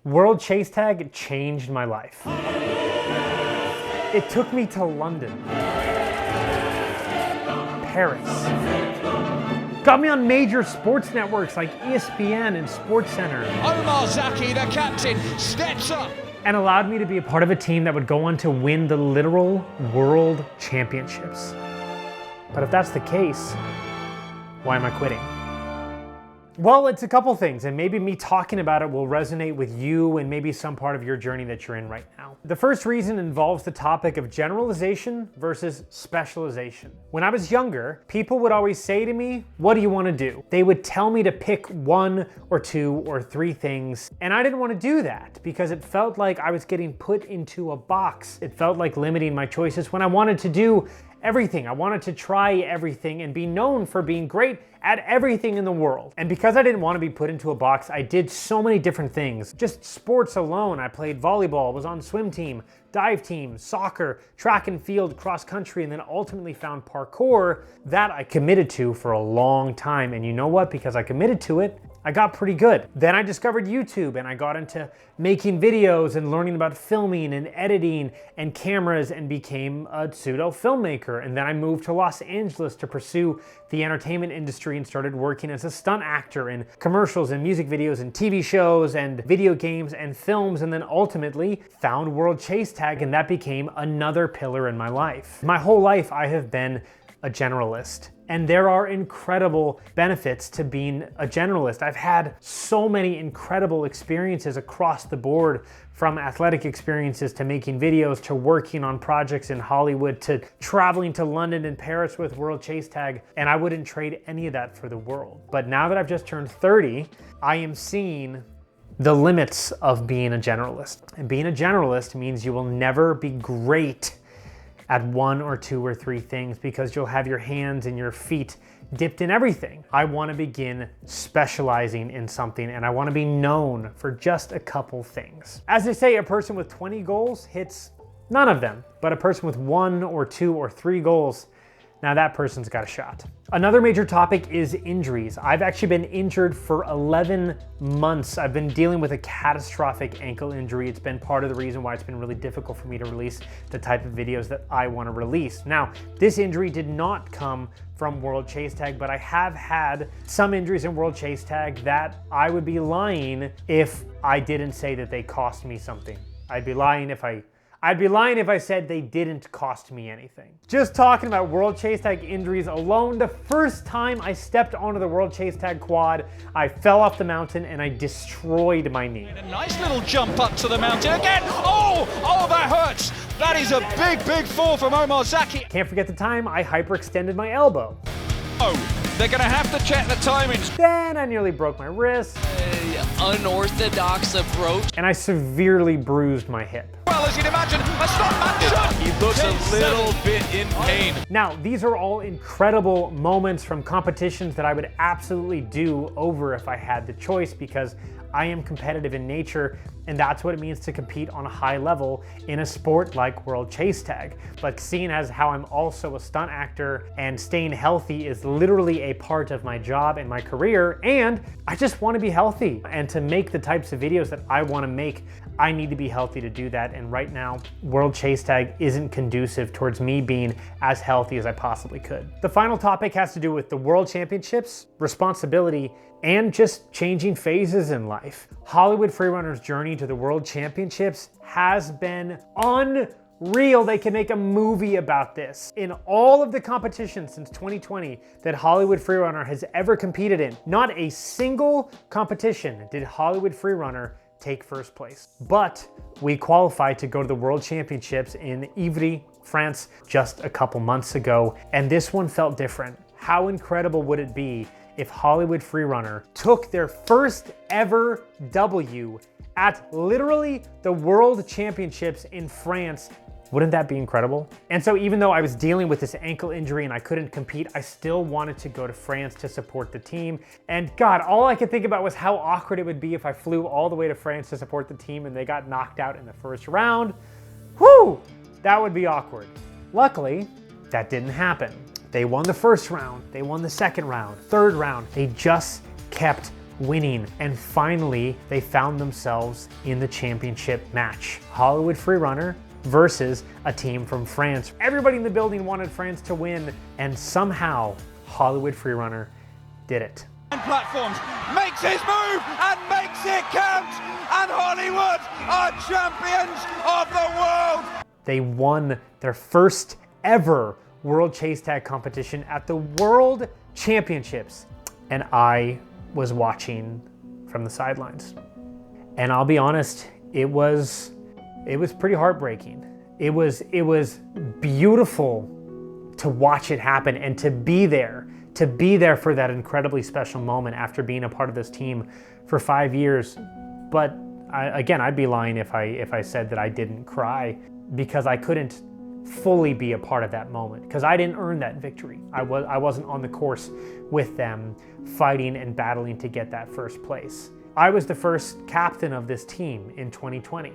World Chase Tag changed my life. It took me to London, Paris, got me on major sports networks like ESPN and SportsCenter. Omar Zaki, the captain, steps up. And allowed me to be a part of a team that would go on to win the literal world championships. But if that's the case, why am I quitting? Well, it's a couple things, and maybe me talking about it will resonate with you and maybe some part of your journey that you're in right now. The first reason involves the topic of generalization versus specialization. When I was younger, people would always say to me, what do you want to do? They would tell me to pick 1 or 2 or 3 things, and I didn't want to do that because it felt like I was getting put into a box. It felt like limiting my choices when I wanted to do everything. I wanted to try everything and be known for being great at everything in the world. And because I didn't want to be put into a box, I did so many different things. Just sports alone. I played volleyball, was on swim team, dive team, soccer, track and field, cross country, and then ultimately found parkour that I committed to for a long time. And you know what? Because I committed to it, I got pretty good. Then I discovered YouTube and I got into making videos and learning about filming and editing and cameras and became a pseudo filmmaker. And then I moved to Los Angeles to pursue the entertainment industry and started working as a stunt actor in commercials and music videos and TV shows and video games and films, and then ultimately found World Chase Tag, and that became another pillar in my life. My whole life I have been a generalist. And there are incredible benefits to being a generalist. I've had so many incredible experiences across the board, from athletic experiences to making videos to working on projects in Hollywood to traveling to London and Paris with World Chase Tag, and I wouldn't trade any of that for the world. But now that I've just turned 30, I am seeing the limits of being a generalist. And being a generalist means you will never be great at 1 or 2 or 3 things because you'll have your hands and your feet dipped in everything. I want to begin specializing in something, and I want to be known for just a couple things. As they say, a person with 20 goals hits none of them, but a person with 1 or 2 or 3 goals, now that person's got a shot. Another major topic is injuries. I've actually been injured for 11 months. I've been dealing with a catastrophic ankle injury. It's been part of the reason why it's been really difficult for me to release the type of videos that I want to release. Now, this injury did not come from World Chase Tag, but I have had some injuries in World Chase Tag that I would be lying if I didn't say that they cost me something. I'd be lying if I said they didn't cost me anything. Just talking about World Chase Tag injuries alone, the first time I stepped onto the World Chase Tag quad, I fell off the mountain and I destroyed my knee. A nice little jump up to the mountain again. Oh, that hurts. That is a big fall from Omar Zaki. Can't forget the time I hyperextended my elbow. Oh, they're gonna have to check the timings. Then I nearly broke my wrist. Unorthodox approach. And I severely bruised my hip. Well, as you'd imagine, a stuntman. He looks a little bit in pain. Now, these are all incredible moments from competitions that I would absolutely do over if I had the choice, because I am competitive in nature, and that's what it means to compete on a high level in a sport like World Chase Tag. But seeing as how I'm also a stunt actor and staying healthy is literally a part of my job and my career, and I just want to be healthy. And to make the types of videos that I want to make, I need to be healthy to do that. And right now, World Chase Tag isn't conducive towards me being as healthy as I possibly could. The final topic has to do with the World Championships, responsibility, and just changing phases in life. Hollywood Freerunner's journey to the World Championships has been unreal. They can make a movie about this. In all of the competitions since 2020 that Hollywood Freerunner has ever competed in, not a single competition did Hollywood Freerunner take first place. But we qualified to go to the World Championships in Ivry, France, just a couple months ago, and this one felt different. How incredible would it be if Hollywood Freerunner took their first ever W at literally the World Championships in France? Wouldn't that be incredible? And so even though I was dealing with this ankle injury and I couldn't compete, I still wanted to go to France to support the team. And God, all I could think about was how awkward it would be if I flew all the way to France to support the team and they got knocked out in the first round. Whew, that would be awkward. Luckily, that didn't happen. They won the first round, they won the second round, third round. They just kept winning, and finally they found themselves in the championship match. Hollywood Freerunner versus a team from France. Everybody in the building wanted France to win, and somehow Hollywood Freerunner did it. Platforms, makes his move and makes it count, and Hollywood are champions of the world. They won their first ever World Chase Tag competition at the World Championships, and I was watching from the sidelines. And I'll be honest, it was pretty heartbreaking. It was beautiful to watch it happen and to be there for that incredibly special moment after being a part of this team for 5 years. But again, I'd be lying if I said that I didn't cry, because I couldn't fully be a part of that moment, because I didn't earn that victory. I wasn't on the course with them fighting and battling to get that first place. I was the first captain of this team in 2020.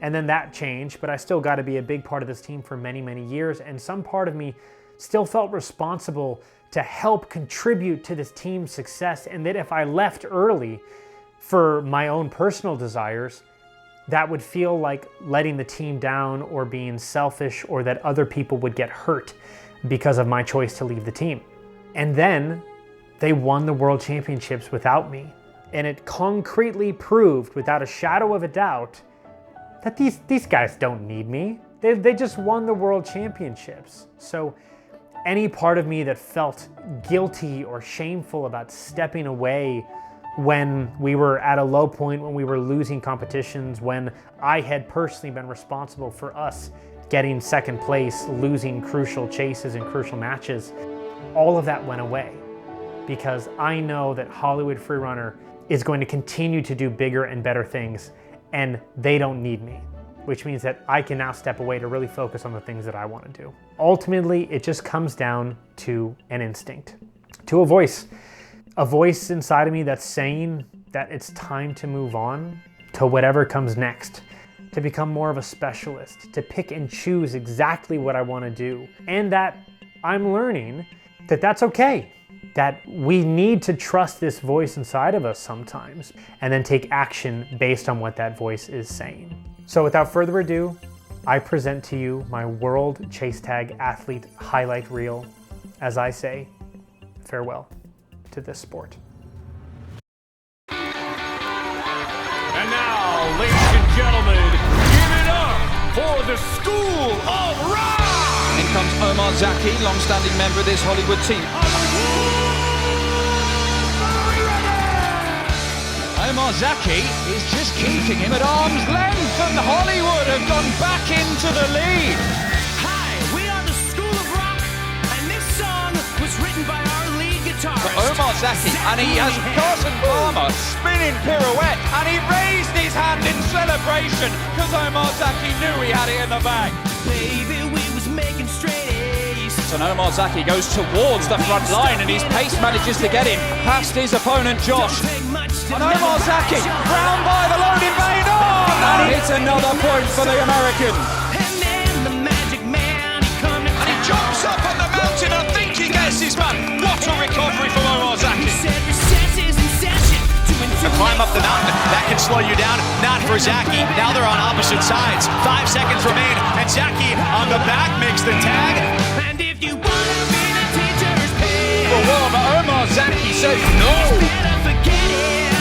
And then that changed, but I still got to be a big part of this team for many, many years. And some part of me still felt responsible to help contribute to this team's success, and that if I left early for my own personal desires, that would feel like letting the team down or being selfish, or that other people would get hurt because of my choice to leave the team. And then they won the World Championships without me. And it concretely proved, without a shadow of a doubt, that these guys don't need me. They just won the World Championships. So any part of me that felt guilty or shameful about stepping away when we were at a low point, when we were losing competitions, when I had personally been responsible for us getting second place, losing crucial chases and crucial matches, all of that went away, because I know that Hollywood Freerunner is going to continue to do bigger and better things, and they don't need me, which means that I can now step away to really focus on the things that I want to do. Ultimately, it just comes down to an instinct, to a voice inside of me that's saying that it's time to move on to whatever comes next, to become more of a specialist, to pick and choose exactly what I want to do, and that I'm learning that that's okay, that we need to trust this voice inside of us sometimes, and then take action based on what that voice is saying. So without further ado, I present to you my World Chase Tag Athlete highlight reel as I say farewell to this sport. And now, ladies and gentlemen, give it up for the School of Rock! In comes Omar Zaki, long-standing member of this Hollywood team. Omar Zaki is just keeping him at arm's length, and Hollywood have gone back into the lead. Hi, we are the School of Rock, and this song was written by our lead guitarist, Omar Zaki, and he has Carson Palmer spinning pirouette, and he raised his hand in celebration because Omar Zaki knew he had it in the bag. Baby, we was making straight A's. And Omar Zaki goes towards the front line, and his pace manages to get him past his opponent Josh. And Omar Zaki, round by the loading bay, and it's another point for the American. And then the magic man, he come to And he jumps up on the mountain, I think he gets his man. What a recovery from Omar Zaki. said recess is in session to Climb up the mountain, that can slow you down. Not for Zaki. Now they're on opposite sides. 5 seconds remain, and Zaki on the back makes the tag. And if you wanna be the teacher's pay, For a while, but Omar Zaki says no. better forget it.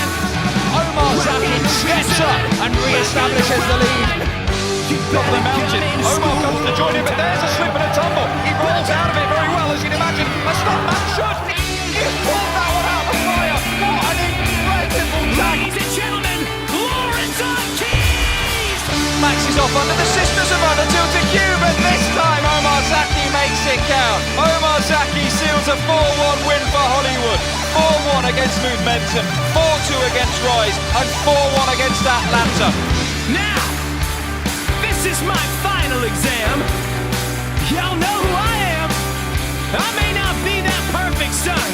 Omar Zaki steps up and re-establishes the lead. Top of the mountain, Omar comes to join him, but there's a slip and a tumble. He rolls out of it very well, as you'd imagine. A stop man should. He's pulled that one out of the fire. What an incredible tag. Ladies and gentlemen, Lawrence on keys. Max is off under the Sisters of Honor to Cube, and this time Omar Zaki makes it count. Omar Zaki seals a 4-1 win for Hollywood. 4-1 against Momentum, 4-2 against Rise, and 4-1 against Atlanta. Now, this is my final exam. Y'all know who I am. I may not be that perfect son,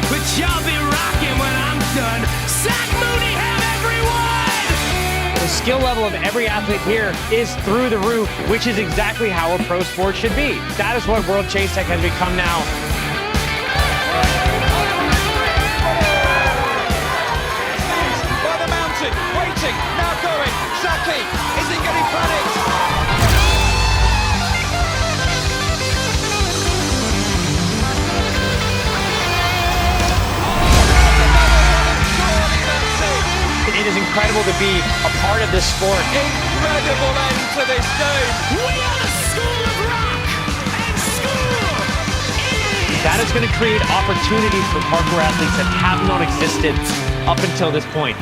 but y'all be rocking when I'm done. Zach Mooney, have everyone! The skill level of every athlete here is through the roof, which is exactly how a pro sport should be. That is what World Chase Tag has become now. Zaki, is he getting panicked? It is incredible to be a part of this sport. Incredible end to this game. We are the School of Rock, and school is... That is going to create opportunities for parkour athletes that have not existed up until this point.